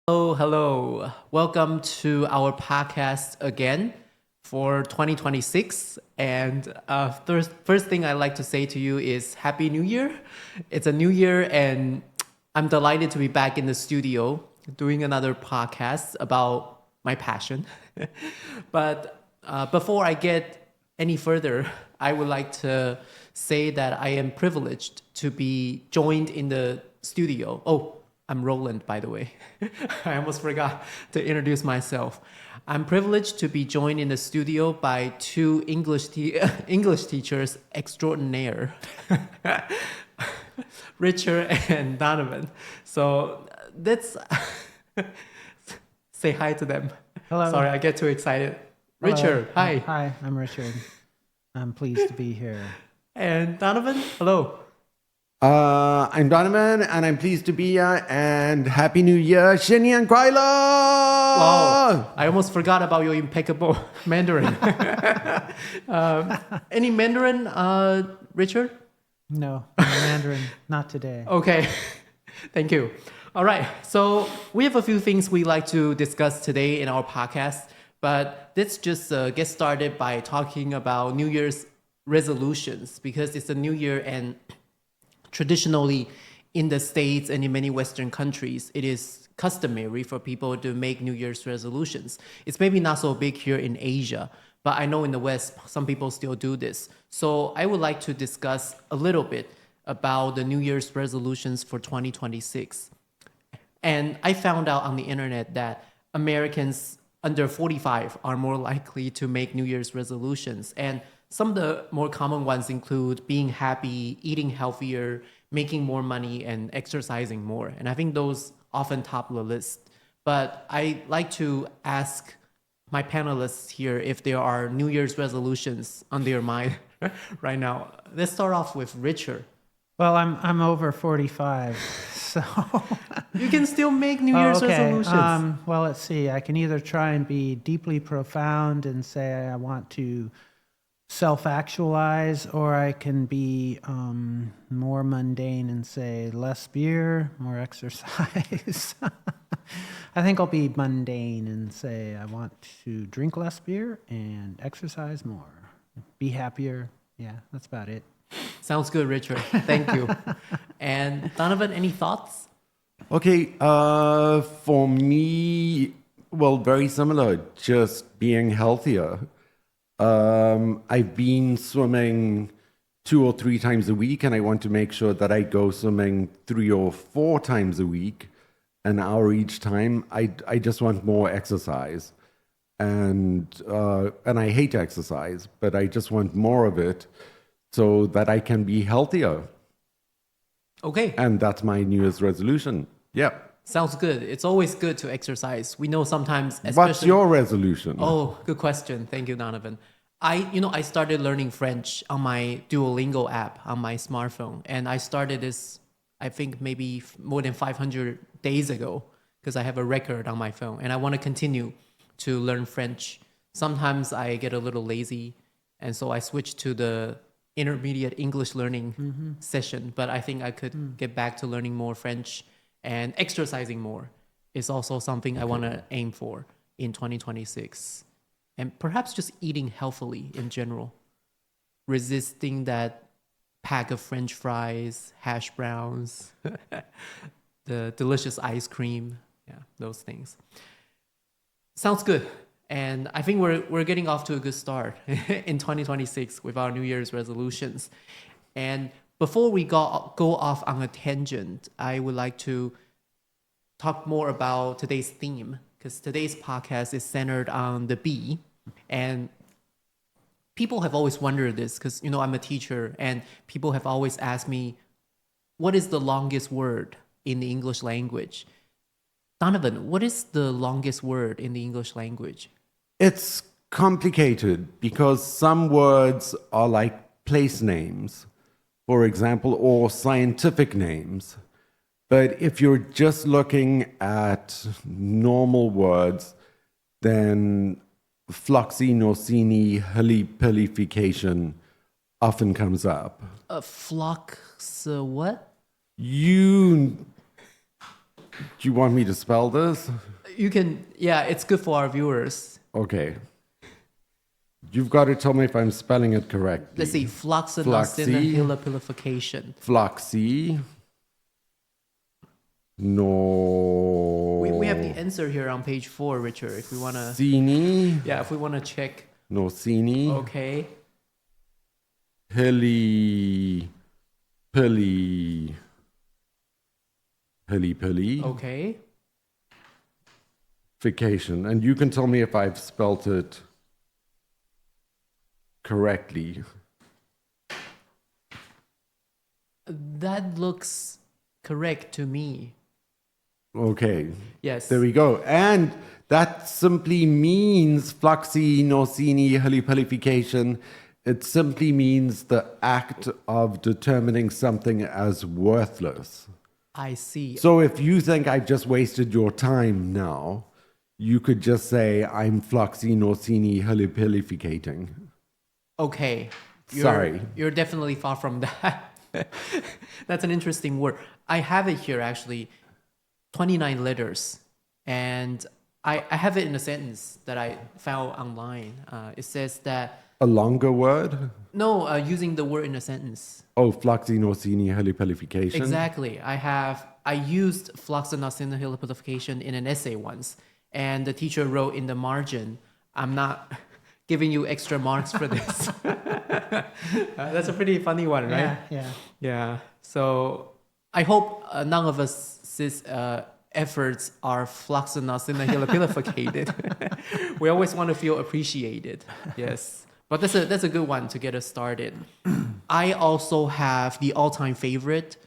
Hello. Welcome to our podcast again for 2026. And first thing I'd like to say to you is Happy New Year. It's a new year, and I'm delighted to be back in the studio doing another podcast about my passion. But before I get any further, I would like to say that I am privileged to be joined in the studio. Oh, I'm Roland, by the way. I almost forgot to introduce myself. I'm privileged to be joined in the studio by two English teachers extraordinaire, Richard and Donovan. So let's say hi to them. Hello. Sorry, I get too excited. Hello. Richard, hi. Hi, I'm Richard. I'm pleased to be here. And Donovan, hello. I'm Donovan, and I'm pleased to be here. And Happy New Year, 新年快乐! Wow, I almost forgot about your impeccable Mandarin. Any Mandarin, Richard? No, Mandarin, not today. Okay, thank you. All right, so we have a few things we'd like to discuss today in our podcast, but let's just get started by talking about New Year's resolutions, because it's a new year, and traditionally in the States and in many Western countries, it is customary for people to make New Year's resolutions. It's maybe not so big here in Asia, but I know in the West, some people still do this. So I would like to discuss a little bit about the New Year's resolutions for 2026. And I found out on the internet that Americans under 45 are more likely to make New Year's resolutions. And some of the more common ones include being happy, eating healthier, making more money, and exercising more. And I think those often top the list. But I like to ask my panelists here if there are New Year's resolutions on their mind right now. Let's start off with Richard. Well, I'm over 45, so You can still make New Year's resolutions. Well, let's see. I can either try and be deeply profound and say I want to self-actualize, or I can be more mundane and say less beer, more exercise. I think I'll be mundane and say I want to drink less beer and exercise more, be happier. Yeah, that's about it. Sounds good, Richard. Thank you. And Donovan, any thoughts? Okay, for me, well, very similar, just being healthier. I've been swimming 2 or 3 times a week, and I want to make sure that I go swimming 3 or 4 times a week, an hour each time. I just want more exercise, and I hate exercise, but I just want more of it so that I can be healthier. Okay. And that's my New Year's resolution. Yeah. Sounds good. It's always good to exercise. We know sometimes, especially... What's your resolution? Oh, good question. Thank you, Donovan. I started learning French on my Duolingo app on my smartphone. And I started this, I think maybe more than 500 days ago, because I have a record on my phone. And I want to continue to learn French. Sometimes I get a little lazy, and so I switch to the intermediate English learning session. But I think I could get back to learning more French. And exercising more is also something I want to aim for in 2026. And perhaps just eating healthily in general. Resisting that pack of French fries, hash browns, the delicious ice cream. Yeah, those things. Sounds good. And I think we're getting off to a good start in 2026 with our New Year's resolutions. And before we go off on a tangent, I would like to talk more about today's theme, because today's podcast is centered on the bee. And people have always wondered this, because, I'm a teacher, and people have always asked me, what is the longest word in the English language? Donovan, what is the longest word in the English language? It's complicated because some words are like place names, for example, or scientific names. But if you're just looking at normal words, then floxinosinihilipilification often comes up. Flux, what? You Do you want me to spell this? You can, yeah, it's good for our viewers. Okay. You've got to tell me if I'm spelling it correctly. Let's see, Flaxy. floxinahilipilification. Floxy. No. We have the answer here on page 4, Richard, if we want to, Cini. yeah, if we want to check. No, Cini. Okay. Hilly. Pilly. Okay. Vacation. And you can tell me if I've spelt it correctly. That looks correct to me. Okay. Yes. There we go. And that simply means fluxinocini-hilipilification. It simply means the act of determining something as worthless. I see. So if you think I've just wasted your time now, you could just say I'm fluxinocini-hilipilificating. Okay. Sorry. You're definitely far from that. That's an interesting word. I have it here actually, 29 letters. And I have it in a sentence that I found online. It says that... A longer word? No, using the word in a sentence. Oh, fluxinocini-hilipilification? Exactly. I used fluxinocini-hilipilification in an essay once. And the teacher wrote in the margin, I'm not giving you extra marks for this. That's a pretty funny one, right? Yeah. So I hope none of us efforts are fluxinocini-hilipilificated. We always want to feel appreciated. Yes. But that's a good one to get us started. I also have the all-time favorite,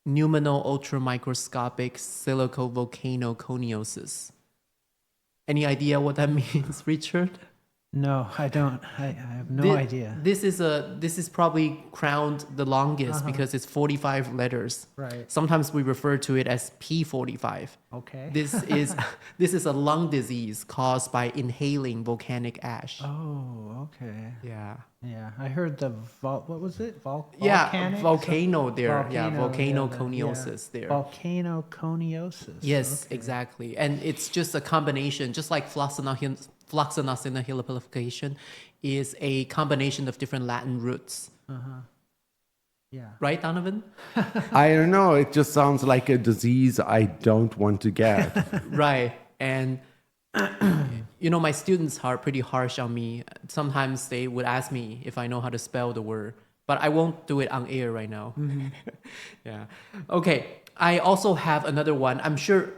pneumonal ultramicroscopic silicovolcanoconiosis. Any idea what that means, Richard? No, I don't. I have no idea. This is probably crowned the longest because it's 45 letters. Right. Sometimes we refer to it as P45. Okay. This is a lung disease caused by inhaling volcanic ash. Oh, okay. Yeah. Yeah, I heard the what was it? Yeah, Volcanic? volcano there. Volcano, Volcanoconiosis there. Volcanoconiosis. Yes, Okay. exactly. And it's just a combination, just like fluxinocini-hilipilification is a combination of different Latin roots. Yeah. Right, Donovan? I don't know. It just sounds like a disease I don't want to get. Right. And, my students are pretty harsh on me. Sometimes they would ask me if I know how to spell the word, but I won't do it on air right now. Yeah. Okay. I also have another one. I'm sure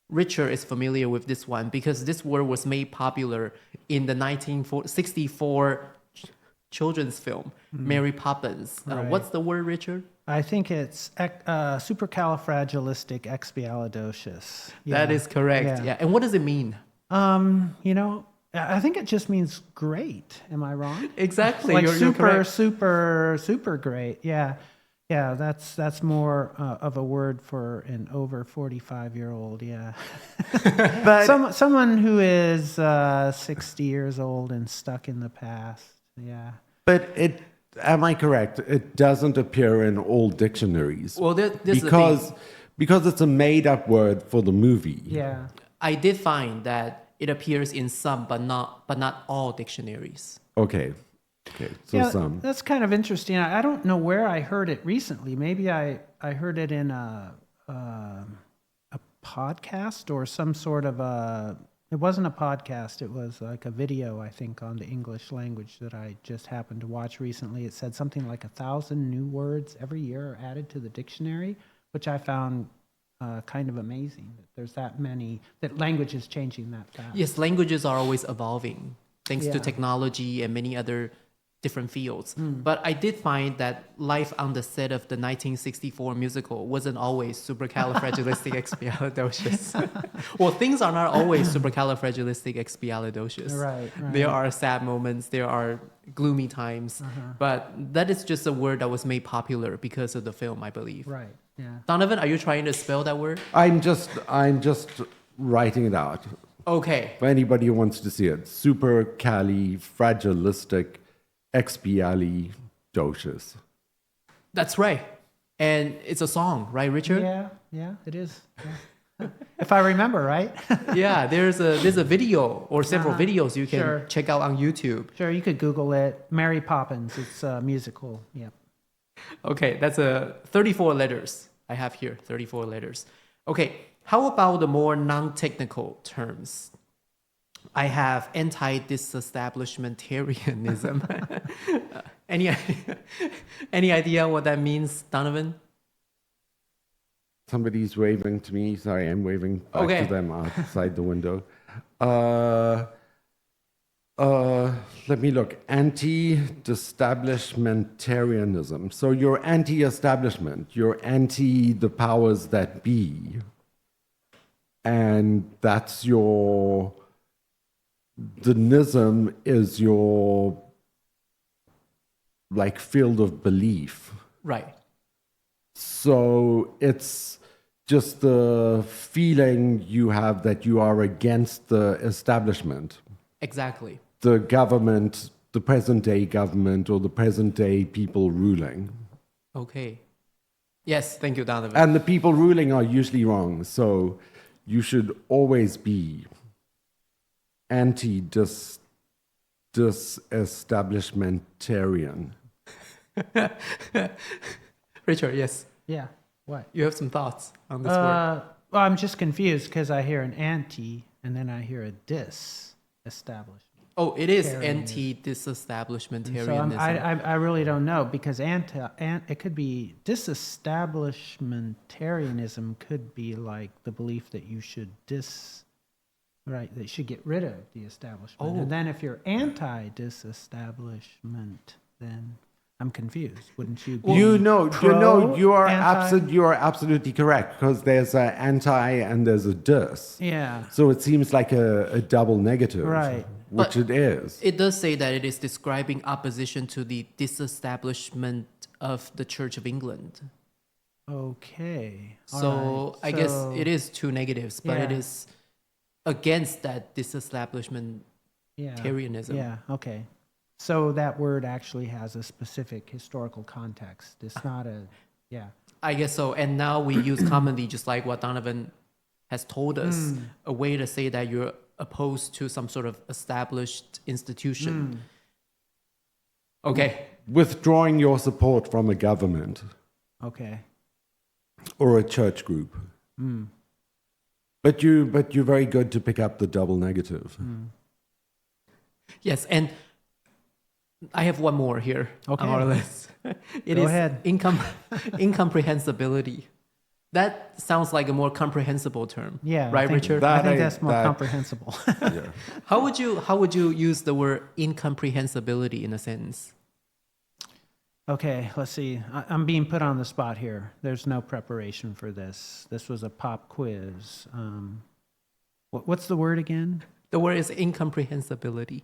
Richard is familiar with this one because this word was made popular in the 1964 children's film, Mary Poppins. Right. What's the word, Richard? I think it's supercalifragilisticexpialidocious. Yeah. That is correct. Yeah. And what does it mean? I think it just means great. Am I wrong? Exactly. Like you're correct. super great. Yeah. Yeah, that's more of a word for an over 45-year-old, yeah. But someone who is 60 years old and stuck in the past, yeah. But am I correct? It doesn't appear in all dictionaries. Well, this is the thing. Because it's a made-up word for the movie. Yeah. I did find that it appears in some, but not all dictionaries. Okay, so some. That's kind of interesting. I don't know where I heard it recently. Maybe I heard it in a podcast or some sort of it wasn't a podcast. It was like a video, I think, on the English language that I just happened to watch recently. It said something like 1,000 new words every year are added to the dictionary, which I found kind of amazing that there's that many, that language is changing that fast. Yes, languages are always evolving thanks to Yeah. technology and many other different fields. But I did find that life on the set of the 1964 musical wasn't always supercalifragilisticexpialidocious. Well, things are not always supercalifragilisticexpialidocious. Right. There are sad moments, there are gloomy times, but that is just a word that was made popular because of the film, I believe. Right. Yeah. Donovan, are you trying to spell that word? I'm just writing it out. Okay. For anybody who wants to see it. Supercalifragilisticexpialidocious. That's right. And it's a song, right, Richard? Yeah, it is. Yeah. If I remember right. Yeah, there's a video or several videos you can Sure. check out on YouTube. Sure, you could Google it. Mary Poppins. It's a musical. Yep. Okay, that's 34 letters. I have here 34 letters. Okay, how about the more non-technical terms? I have anti-disestablishmentarianism. Any idea what that means, Donovan? Somebody's waving to me. Sorry, I'm waving back Okay. to them outside the window. Let me look. Anti-establishmentarianism. So you're anti-establishment. You're anti the powers that be. And that's your... The nism is your, like, field of belief. Right. So it's just the feeling you have that you are against the establishment, Exactly. the government, the present day government, or the present day people ruling. Okay. Yes, thank you, Donovan. And the people ruling are usually wrong. So you should always be anti-disestablishmentarian. Richard, yes. Yeah. What? You have some thoughts on this word? Well, I'm just confused because I hear an anti and then I hear a disestablishment. Oh, it is Tarianism. anti-disestablishmentarianism. So I really don't know because it could be disestablishmentarianism could be like the belief that you should that you should get rid of the establishment. Oh. And then if you're anti-disestablishment, then I'm confused. Wouldn't you be You are anti? you are absolutely correct because there's an anti and there's a dis. Yeah. So it seems like a double negative, Right. Which But it is. It does say that it is describing opposition to the disestablishment of the Church of England. Okay. All So right. I guess So- it is two negatives, but it Yeah. is against that disestablishmentarianism. Yeah. Okay. So that word actually has a specific historical context. It's not a. Yeah. I guess so. And now we use commonly, just like what Donovan has told us, a way to say that you're opposed to some sort of established institution. Okay. Withdrawing your support from a government Okay. or a church group. But you're very good to pick up the double negative. Yes, and I have one more here Okay. on our list. It Go is ahead. incomprehensibility. That sounds like a more comprehensible term. Yeah. Right, Richard? I That think I- that's more that- comprehensible. Yeah. How would you use the word incomprehensibility in a sentence? Okay, let's see. I'm being put on the spot here. There's no preparation for this. This was a pop quiz. What's the word again? The word is incomprehensibility.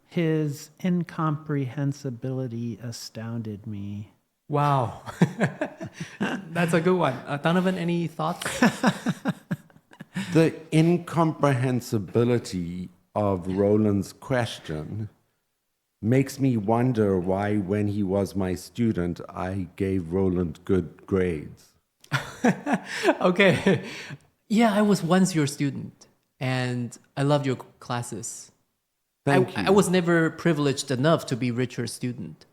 His incomprehensibility astounded me. Wow. That's a good one. Donovan, any thoughts? The incomprehensibility of Roland's question makes me wonder why, when he was my student, I gave Roland good grades. Okay. Yeah, I was once your student and I loved your classes. Thank you. I was never privileged enough to be Richard's student.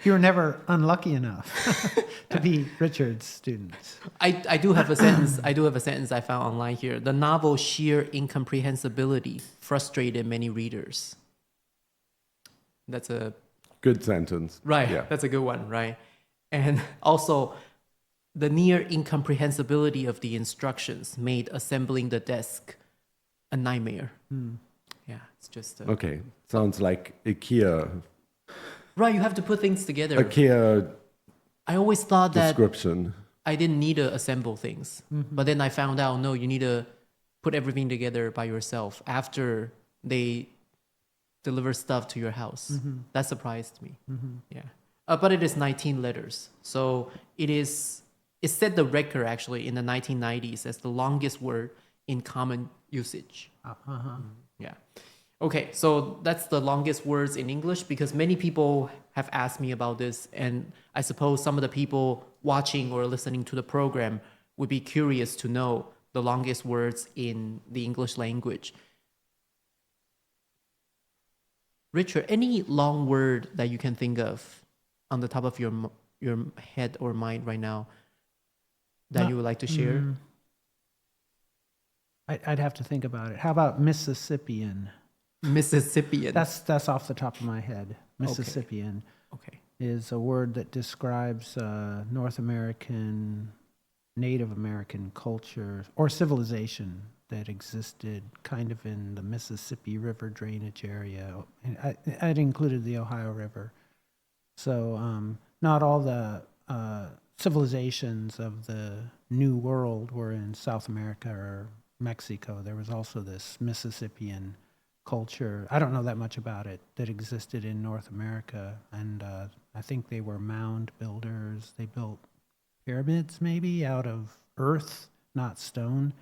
You were never unlucky enough to be Richard's student. I do have a sentence. I do have a sentence I found online here. The novel's sheer incomprehensibility frustrated many readers. That's a Good sentence. right. Yeah. That's a good one, right? And also, the near incomprehensibility of the instructions made assembling the desk a nightmare. Yeah, it's just Okay. Sounds like IKEA. right. You have to put things together. IKEA I always thought that description. I didn't need to assemble things, but then I found out no, you need to put everything together by yourself after they deliver stuff to your house. That surprised me. Yeah, but it is 19 letters, so it set the record actually in the 1990s as the longest word in common usage. Yeah. Okay, so that's the longest words in English because many people have asked me about this, and I suppose some of the people watching or listening to the program would be curious to know the longest words in the English language. Richard, any long word that you can think of on the top of your head or mind right now that you would like to share? I'd have to think about it. How about Mississippian? Mississippian. That's off the top of my head. Mississippian Okay. is a word that describes North American, Native American culture or civilization that existed kind of in the Mississippi River drainage area. And I'd included the Ohio River. So not all the civilizations of the New World were in South America or Mexico. There was also this Mississippian culture. I don't know that much about it, that existed in North America. And I think they were mound builders. They built pyramids maybe out of earth, not stone.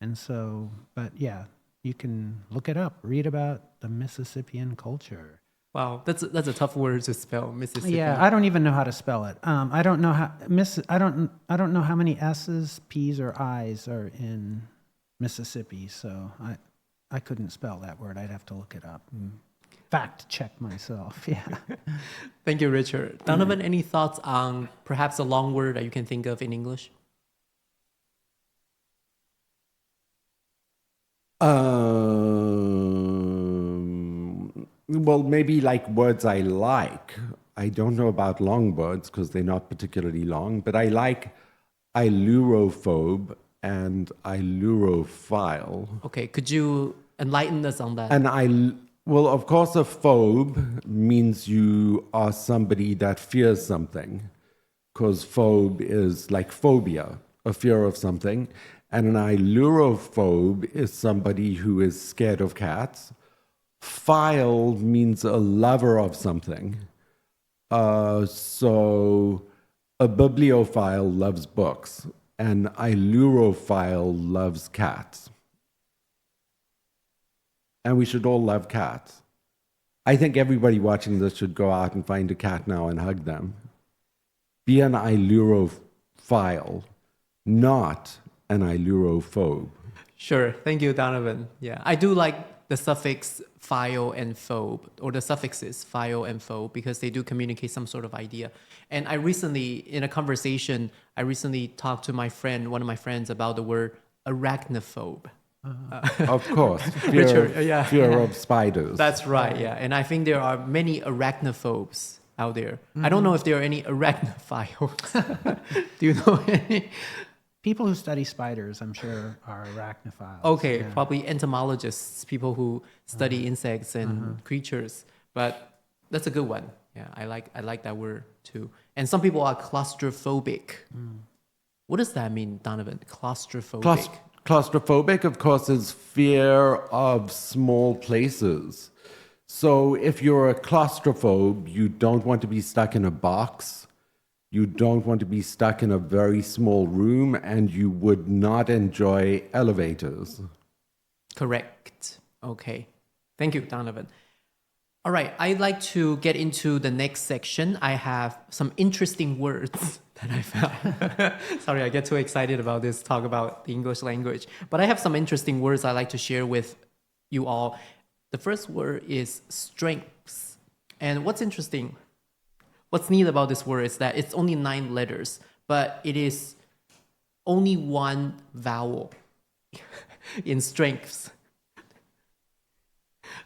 And so, but yeah, you can look it up, read about the Mississippian culture. Wow, that's a tough word to spell, Mississippi. Yeah, I don't even know how to spell it. I don't know how I don't know how many S's, P's, or I's are in Mississippi. So I couldn't spell that word. I'd have to look it up. Fact check myself. Yeah. Thank you, Richard. Donovan, any thoughts on perhaps a long word that you can think of in English? Well, maybe like words I like. I don't know about long words because they're not particularly long, but I like ailurophobe and ailurophile. Okay, could you enlighten us on that? And well, of course, a phobe means you are somebody that fears something, because phobe is like phobia, a fear of something. And an ailurophobe is somebody who is scared of cats. Phile means a lover of something. So a bibliophile loves books. An ailurophile loves cats. And we should all love cats. I think everybody watching this should go out and find a cat now and hug them. Be an ailurophile, not an ailurophobe. Sure. Thank you, Donovan. Yeah, I do like the suffix phile and phobe, or the suffixes phile and phobe, because they do communicate some sort of idea. And I recently, in a conversation, talked to one of my friends about the word arachnophobe. Of course, fear of spiders. That's right, yeah. And I think there are many arachnophobes out there. I don't know if there are any arachnophiles. Do you know any? People who study spiders, I'm sure, are arachnophiles. Okay, Yeah. probably entomologists, people who study insects and creatures. But that's a good one. Yeah, I like that word too. And some people are claustrophobic. What does that mean, Donovan? Claustrophobic. Claustrophobic, of course, is fear of small places. So if you're a claustrophobe, you don't want to be stuck in a box. You don't want to be stuck in a very small room, and you would not enjoy elevators. Correct. Okay. Thank you, Donovan. All right, I'd like to get into the next section. I have some interesting words that I found. Sorry, I get too excited about this talk about the English language. But I have some interesting words I'd like to share with you all. The first word is strengths. And what's neat about this word is that it's only 9 letters, but it is only one vowel in strengths.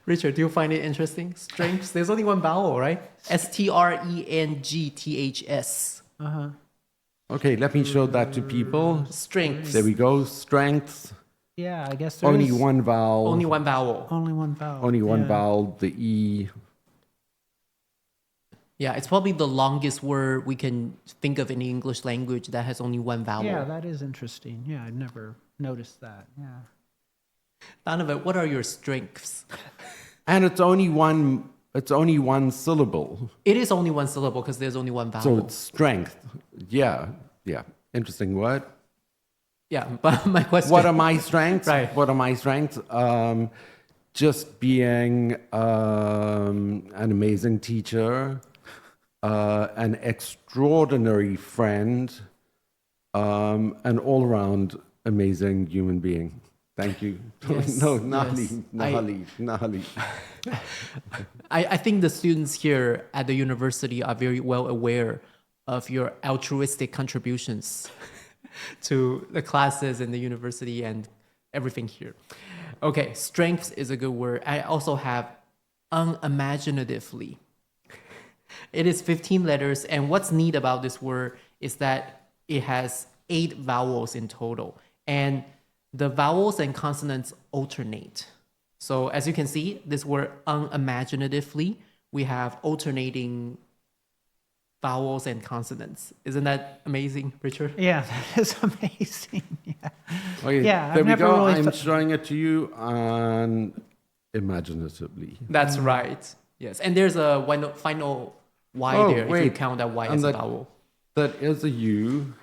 Richard, do you find it interesting? Strengths? There's only one vowel, right? strengths. Okay, let me show that to people. Strengths. There we go. Strengths. Yeah, I guess there Only is one vowel. Only one vowel. only one vowel. Only one Yeah. vowel. The E. Yeah, it's probably the longest word we can think of in the English language that has only one vowel. Yeah, that is interesting. Yeah, I'd never noticed that. Yeah. Donovan, what are your strengths? And it's only one syllable. It is only one syllable because there's only one vowel. So it's strength. Yeah. Interesting word. Yeah, but my question... What are my strengths? Right. What are my strengths? Just being an amazing teacher, an extraordinary friend, an all-around amazing human being. Thank you. Yes, No, yes. Nahali. I think the students here at the university are very well aware of your altruistic contributions to the classes in the university and everything here. Okay, strengths is a good word. I also have unimaginatively. It is 15 letters, and what's neat about this word is that it has 8 vowels in total, and the vowels and consonants alternate. So as you can see, this word unimaginatively, we have alternating vowels and consonants. Isn't that amazing, Richard? Yeah, that is amazing. Yeah. Okay, Yeah, there I've we never go. really I'm showing it to you imaginatively. That's right. Yes, and there's a final Y Oh, there if you wait. count that Y And as a that- vowel. That is a U,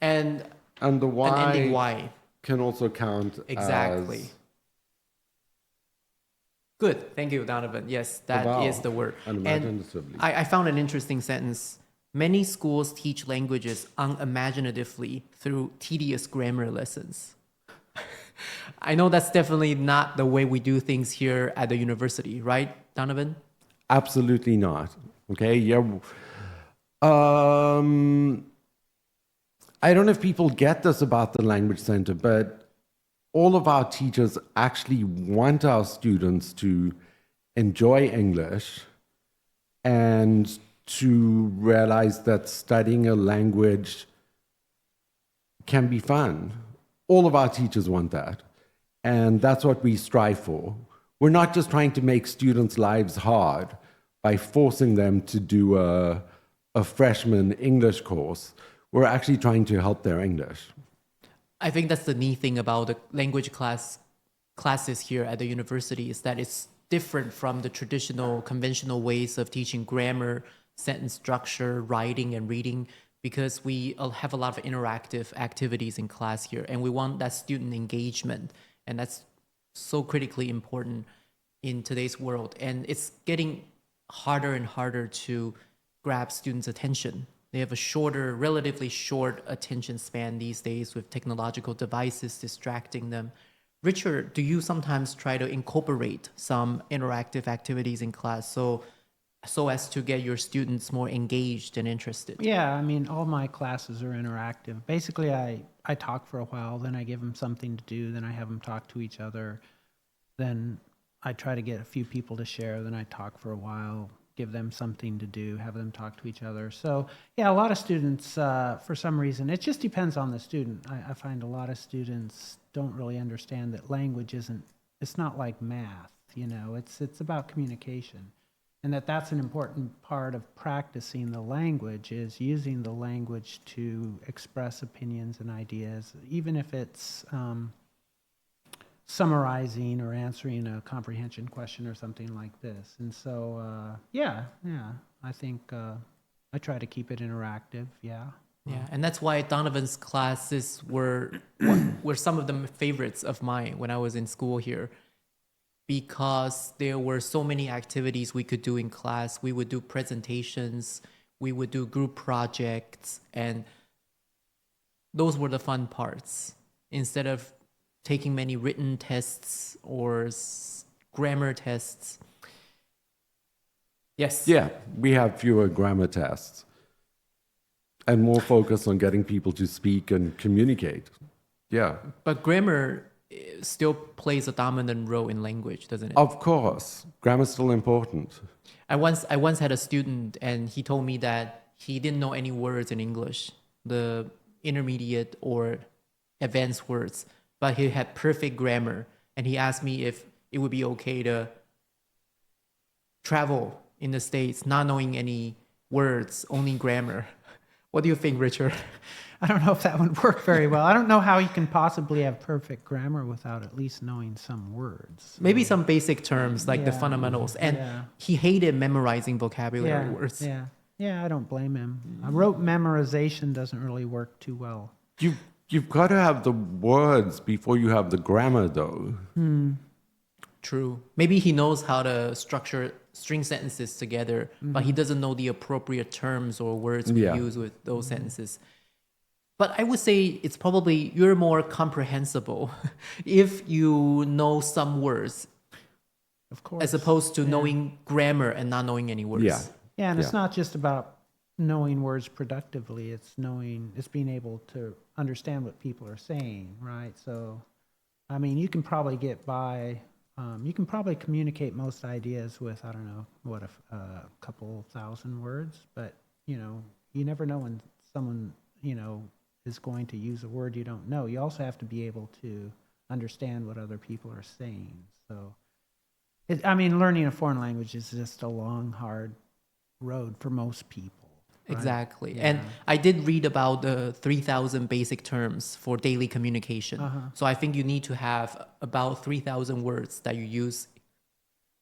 And and the Y an ending Y. can also count Exactly. as Good. Thank you, Donovan. Yes, that vowel, is the word. unimaginatively. And I found an interesting sentence. Many schools teach languages unimaginatively through tedious grammar lessons. I know that's definitely not the way we do things here at the university, right, Donovan? Absolutely not. Okay, yeah. I don't know if people get this about the Language Center, but all of our teachers actually want our students to enjoy English and to realize that studying a language can be fun. All of our teachers want that. And that's what we strive for. We're not just trying to make students' lives hard by forcing them to do a freshman English course. We're actually trying to help their English. I think that's the neat thing about the language classes here at the university is that it's different from the traditional conventional ways of teaching grammar, sentence structure, writing and reading, because we have a lot of interactive activities in class here, and we want that student engagement, and that's so critically important in today's world. And it's getting harder and harder to grab students' attention. They have a relatively short attention span these days with technological devices distracting them. Richard, do you sometimes try to incorporate some interactive activities in class so as to get your students more engaged and interested? Yeah, I mean, all my classes are interactive. Basically, I talk for a while, then I give them something to do, then I have them talk to each other. Then I try to get a few people to share, then I talk for a while, give them something to do, have them talk to each other. So, yeah, a lot of students, for some reason, it just depends on the student. I find a lot of students don't really understand that language it's not like math, it's about communication. And that's an important part of practicing the language is using the language to express opinions and ideas, even if it's summarizing or answering a comprehension question or something like this. And so, I think I try to keep it interactive, yeah. Yeah, and that's why Donovan's classes were some of the favorites of mine when I was in school here, because there were so many activities we could do in class. We would do presentations, we would do group projects, and those were the fun parts. Instead of taking many written tests or grammar tests. Yes. Yeah, we have fewer grammar tests and more focus on getting people to speak and communicate. Yeah. But grammar still plays a dominant role in language, doesn't it? Of course. Grammar's still important. I once had a student, and he told me that he didn't know any words in English, the intermediate or advanced words, but he had perfect grammar. And he asked me if it would be okay to travel in the States not knowing any words, only grammar. What do you think, Richard? I don't know if that would work very well. I don't know how you can possibly have perfect grammar without at least knowing some words. Maybe some basic terms like the Yeah. fundamentals. And Yeah. he hated memorizing vocabulary words. Yeah, I don't blame him. Rote memorization doesn't really work too well. You've got to have the words before you have the grammar, though. True. Maybe he knows how to structure string sentences together, but he doesn't know the appropriate terms or words we Yeah. use with those sentences. But I would say it's probably you're more comprehensible if you know some words Of course. as opposed to knowing grammar and not knowing any words. Yeah. Yeah, and Yeah. it's not just about knowing words productively. It's being able to understand what people are saying, right? So, I mean, you can probably get by. You can probably communicate most ideas with, I don't know, a couple thousand words, but you never know when someone is going to use a word you don't know. You also have to be able to understand what other people are saying. So, learning a foreign language is just a long, hard road for most people. Right? Exactly. Yeah. And I did read about the 3,000 basic terms for daily communication. So I think you need to have about 3,000 words that you use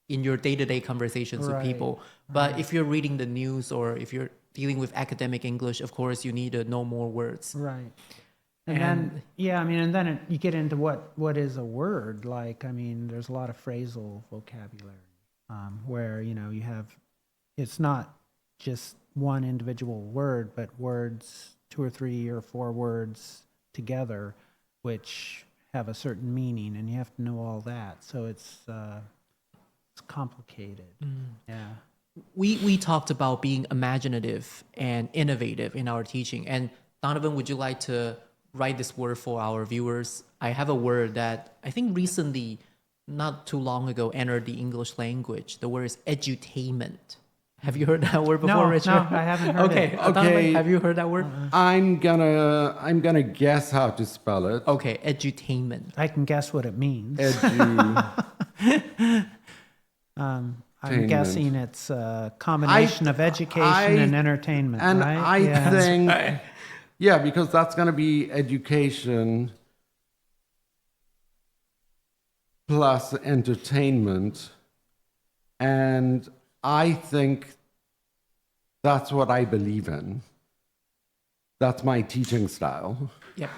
in your day-to-day conversations with Right. people. But if you're reading the news or if you're dealing with academic English, of course, you need to know more words. Right. And then, you get into what is a word. Like, there's a lot of phrasal vocabulary where, you have, it's not just one individual word, but words, 2 or 3 or 4 words together, which have a certain meaning, and you have to know all that. So it's complicated. Yeah. We talked about being imaginative and innovative in our teaching. And Donovan, would you like to write this word for our viewers? I have a word that I think recently, not too long ago, entered the English language. The word is edutainment. Have you heard that word before, Richard? No, I haven't heard it. Okay, Donovan, have you heard that word? I'm gonna guess how to spell it. Okay, edutainment. I can guess what it means. I'm guessing it's a combination of education and entertainment, and right? I think, yeah, because that's going to be education plus entertainment, and I think that's what I believe in. That's my teaching style. Yep.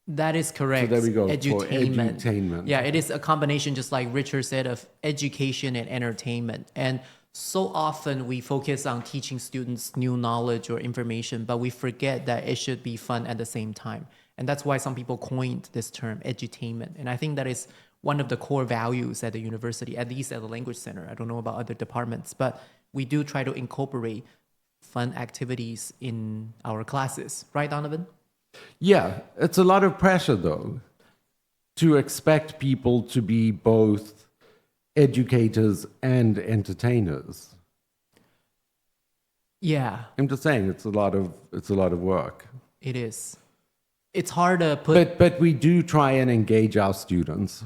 That is correct. So there we go, for Edutainment. edutainment. Yeah, it is a combination, just like Richard said, of education and entertainment. And so often we focus on teaching students new knowledge or information, but we forget that it should be fun at the same time. And that's why some people coined this term, edutainment. And I think that is one of the core values at the university, at least at the language center. I don't know about other departments, but we do try to incorporate fun activities in our classes. Right, Donovan? Yeah, it's a lot of pressure, though, to expect people to be both educators and entertainers. Yeah, I'm just saying it's a lot of work. it is. It's hard to put. But we do try and engage our students.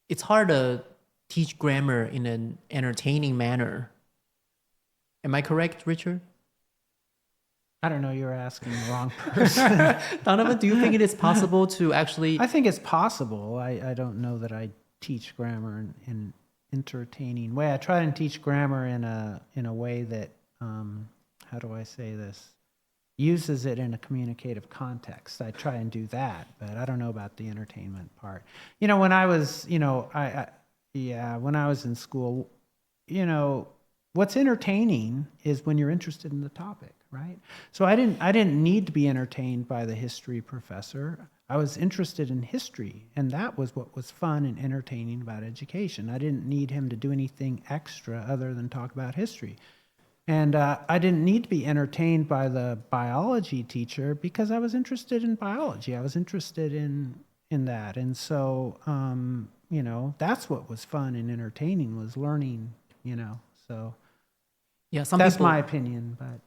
It's hard to teach grammar in an entertaining manner. Am I correct, Richard? I don't know, you're asking the wrong person. Donovan, do you think it is possible to actually? I think it's possible. I don't know that I teach grammar in an entertaining way. I try and teach grammar in a way that, how do I say this, uses it in a communicative context. I try and do that, but I don't know about the entertainment part. When I was, when I was in school, what's entertaining is when you're interested in the topic, right? So I didn't need to be entertained by the history professor. I was interested in history, and that was what was fun and entertaining about education. I didn't need him to do anything extra other than talk about history. And I didn't need to be entertained by the biology teacher because I was interested in biology. I was interested in that. And so, that's what was fun and entertaining, was learning, so Yeah, that's my opinion. But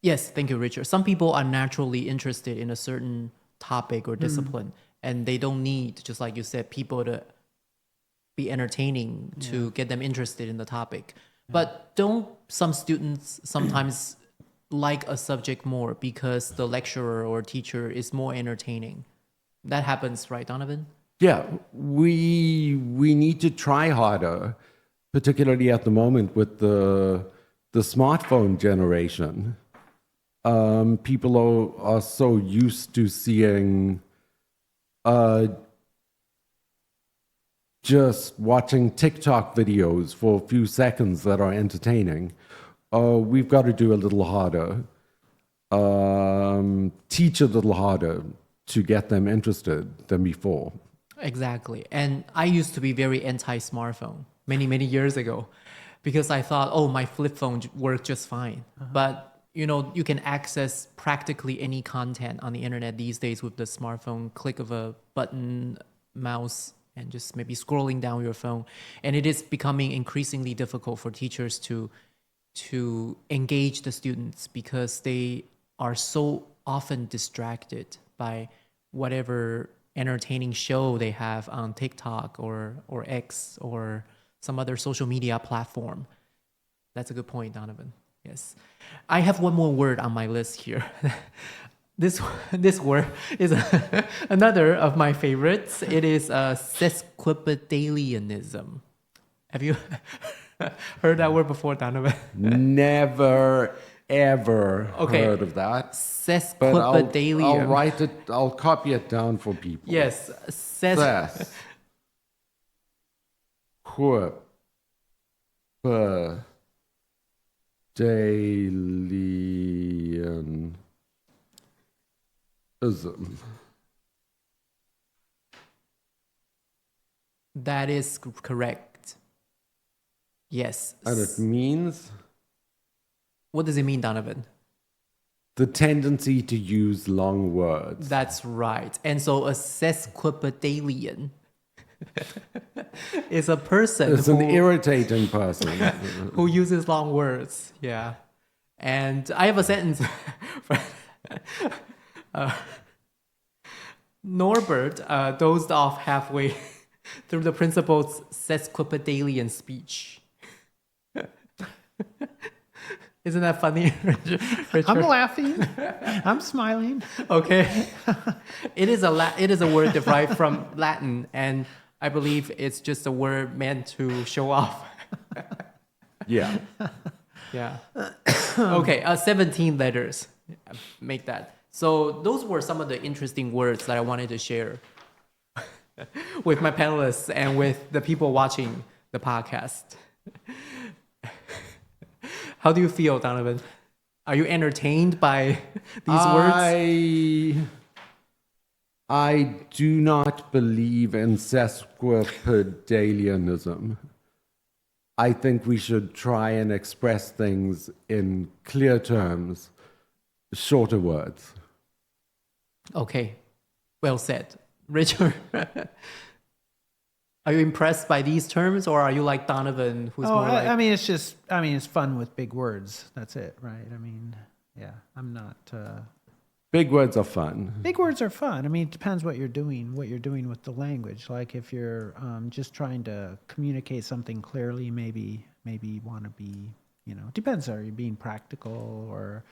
yes, thank you, Richard. Some people are naturally interested in a certain topic or discipline, and they don't need, just like you said, people to be entertaining to get them interested in the topic. But don't some students sometimes like a subject more because the lecturer or teacher is more entertaining? That happens, right, Donovan? Yeah, we need to try harder, particularly at the moment with the smartphone generation. People are so used to seeing just watching TikTok videos for a few seconds that are entertaining. We've got to do a little harder. teach a little harder to get them interested than before. Exactly. And I used to be very anti-smartphone many years ago because I thought, oh, my flip phone worked just fine. But, you know, you can access practically any content on the internet these days with the smartphone, click of a button, mouse, and just maybe scrolling down your phone. And it is becoming increasingly difficult for teachers to engage the students because they are so often distracted by whatever entertaining show they have on TikTok or X or some other social media platform. That's a good point, Donovan. Yes. I have one more word on my list here. This word is another of my favorites. It is sesquipedalianism. Have you heard that word before, Donovan? Never, ever heard of that. Sesquipedalian. I'll write it, I'll copy it down for people. Yes. Sesquipedalianism. That is correct. Yes. And it means? What does it mean, Donovan? The tendency to use long words. That's right. And so a sesquipedalian is a person It's an irritating person. who uses long words. Yeah. And I have a sentence. Norbert dozed off halfway through the principal's sesquipedalian speech. Isn't that funny, Richard? I'm laughing. I'm smiling. Okay. It is a word derived from Latin, and I believe it's just a word meant to show off. Yeah. Yeah. Okay, 17 letters. Make that. So those were some of the interesting words that I wanted to share with my panelists and with the people watching the podcast. How do you feel, Donovan? Are you entertained by these words? I do not believe in sesquipedalianism. I think we should try and express things in clear terms, shorter words. Okay, well said. Richard, are you impressed by these terms, or are you like Donovan, who's more like... I mean, it's fun with big words. That's it, right? I mean, yeah, I'm not... Big words are fun. Big words are fun. I mean, it depends what you're doing with the language. Like if you're just trying to communicate something clearly, maybe you want to be, it depends. Are you being practical or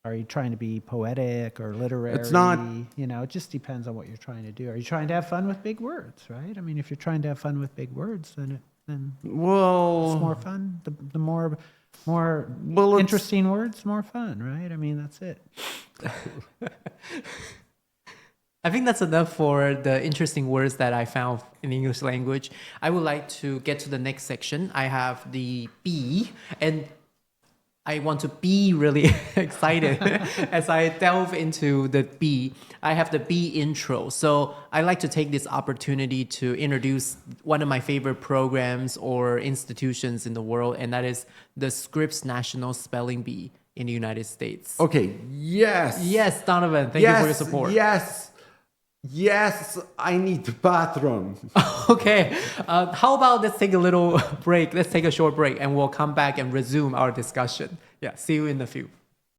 are you trying to be poetic or literary? It's not... it just depends on what you're trying to do. Are you trying to have fun with big words, right? I mean, if you're trying to have fun with big words, then it's more fun. The more interesting words, more fun, right? I mean, that's it. I think that's enough for the interesting words that I found in the English language. I would like to get to the next section. I have the B, and I want to be really excited as I delve into the B. I have the B intro. So I like to take this opportunity to introduce one of my favorite programs or institutions in the world, and that is the Scripps National Spelling Bee in the United States. Okay, yes. Yes, Donovan, thank you for your support. Yes, I need the bathroom. Okay, how about let's take a little break. Let's take a short break and we'll come back and resume our discussion. Yeah, see you in a few.